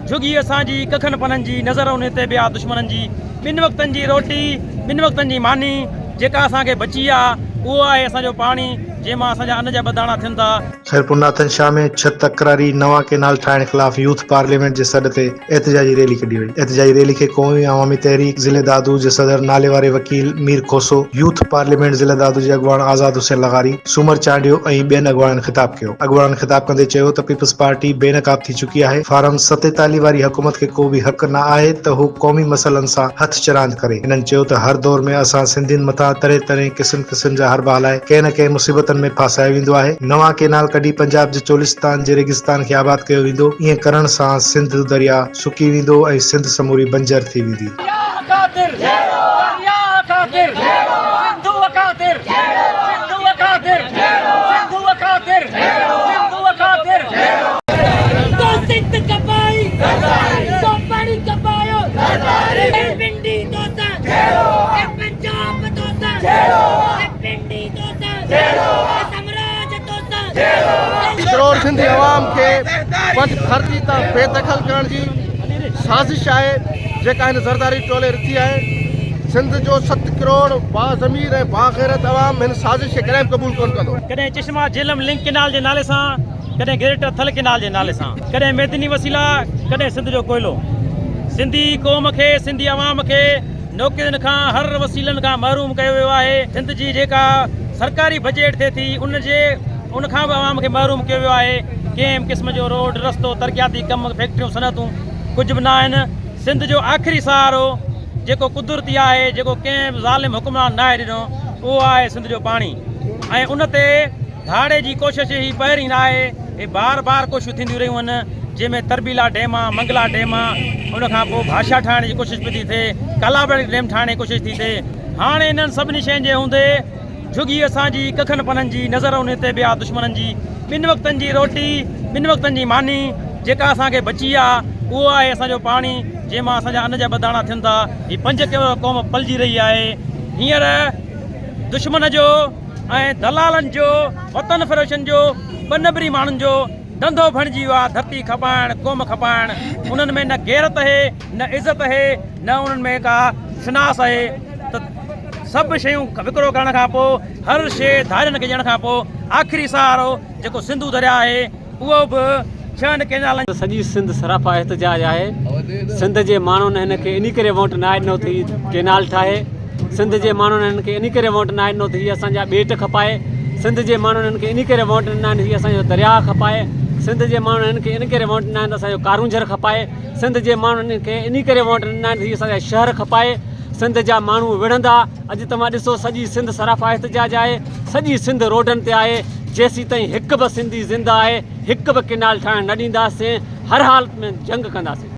झुगी असांजी कखन पननि जी नज़र उन ते ॿिया दुश्मननि जी ॿिनि वक़्तनि जी रोटी ॿिनि वक़्तनि जी मानी जेका असांखे बची आहे उहो आहे असांजो पाणी जंहिंमां असांजा अन्न जा बदाणा थियनि था। खैरपुर नाथन शाह में छत तकरारी नवा केनाल ठाहिण खिलाफ यूथ पार्लियामेंट जे सॾ ते एहतजाजी रैली कढी वई। एहतजाजी रैली खे क़ौमी अवामी तहरीक ज़िले दादू जे सदर नाले वारे वकील मीर खोसो, यूथ पार्लियामेंट ज़िले दादू जे अॻवान आज़ाद हुसैन लगारी, सूमर चांडियो ऐं ॿियनि अॻवाननि ख़िताब कयो। अॻवाननि ख़िताब कंदे चयो त पीपल्स पार्टी बेनकाब थी चुकी आहे। फारम 47 वारी हुकूमत खे को बि हक़ न आहे त हू क़ौमी मसइलनि सां हथ चरांद करे। हिननि चयो त हर दौर में असां सिंधियुनि मथां तरह तरह क़िस्म जा हरबा हलाए कंहिं न कंहिं मुसीबतनि में फासायो वेंदो आहे। नवा केनाल कढी पंजाब जे चोलिस्तान जे रेगिस्तान खे आबाद कयो वेंदो। ईअं करण सां सिंध दरिया सुकी वेंदो ऐं सिंध समूरी बंजर थी वेंदी। करोड़ सिंधी अवाम के वट खर्ची त बेदखल करण जी साज़िश है जेका इन ज़रदारी टोले रखी है। सिंध जो 7 करोड़ बाज़मीर ऐं बाग़ैरत अवाम इन साज़िश के कॾहिं क़बूल कोन कंदो। कॾहिं चश्मा झेलम लिंक केनाल जे नाले सां, कॾहिं ग्रेटर थल केनाल जे नाले सां, कॾहिं मैदनी वसीला, कॾहिं सिंध जो कोयलो। सिंधी क़ौम खे सिंधी अवाम खे नौकरियुनि खां हर वसीलनि खां महरूम कयो वियो आहे। सिंध जी जेका सरकारी बजट थिए थी उन खां बि अवाम खे महरूम कयो वियो आहे। कंहिं क़िस्म जो रोड रस्तो तरक़ियाती कम फैक्ट्रियूं सनतूं कुझु बि न आहिनि। सिंध जो आख़िरी सहारो जेको कुदरती आहे, जेको कंहिं ज़ालिम हुक्मरान न आहे ॾिनो, उहो आहे सिंध जो पाणी। ऐं उन ते धाड़े जी कोशिश ही पहिरीं न आहे, हे बार बार कोशिशूं थींदियूं रहियूं आहिनि, जंहिंमें तरबीला डैम आहे, मंगला डैम आहे, उनखां पोइ भाषा ठाहिण जी कोशिशि पई थी थिए, कालाबाड़ी डैम ठाहिण जी कोशिशि थी थिए। हाणे इन्हनि सभिनी शयुनि जे हूंदे झुगी असांजी कखन पननि जी नज़र उन ते ॿिया दुश्मननि जी ॿिनि वक़्तनि जी रोटी ॿिनि वक़्तनि जी मानी जेका असांखे बची आहे उहो आहे असांजो पाणी जंहिंमां असांजा अन्न जा बदाणा थियनि था। हीअ 5 क़ौम पलिजी रही आहे। हींअर दुश्मन जो ऐं दलालनि जो वतन फ़रोशनि जो बनबरी माण्हुनि जो धंधो बणिजी वियो आहे। धरती खपाइण, क़ौम खपाइण, उन्हनि में न गैरत आहे, न इज़त आहे, न उन्हनि में का शिनास आहे। त सभु शयूं विकिरो करण खां पोइ, हर शइ धारियुनि खे ॾियण खां पोइ आख़िरी सहारो जेको सिंधू दरिया आहे उहो बि 6 केनालनि सॼी सिंध सराफ़ा एहतजाज आहे। सिंध जे माण्हुनि हिन खे इन करे वोट न ॾिनो थी केनाल ठाहे। सिंध जे माण्हुनि हिन खे इन करे वोट न ॾिनो थी असांजा ॿेट खपाए। सिंध जे माण्हुनि हिन खे इन करे वोट न ॾिनो थी असांजो दरिया खपाए। सिंध जे माण्हुनि हिन खे इन करे वोट न ॾिनो असांजो कारूंझर खपाए। सिंध जे माण्हुनि खे इन करे वोट न ॾिनो थी असांजा शहर खपाए। सिंध जा माण्हू विढ़ंदा। अॼु तव्हां ॾिसो सॼी सिंध सराफ़ा एहतजाज आहे। सॼी सिंध रोडनि ते आहे। जेसीं ताईं हिकु बि सिंधी ज़िंदा आहे, हिकु बि केनाल ठाहिण न ॾींदासीं। हर हालत में जंग कंदासीं।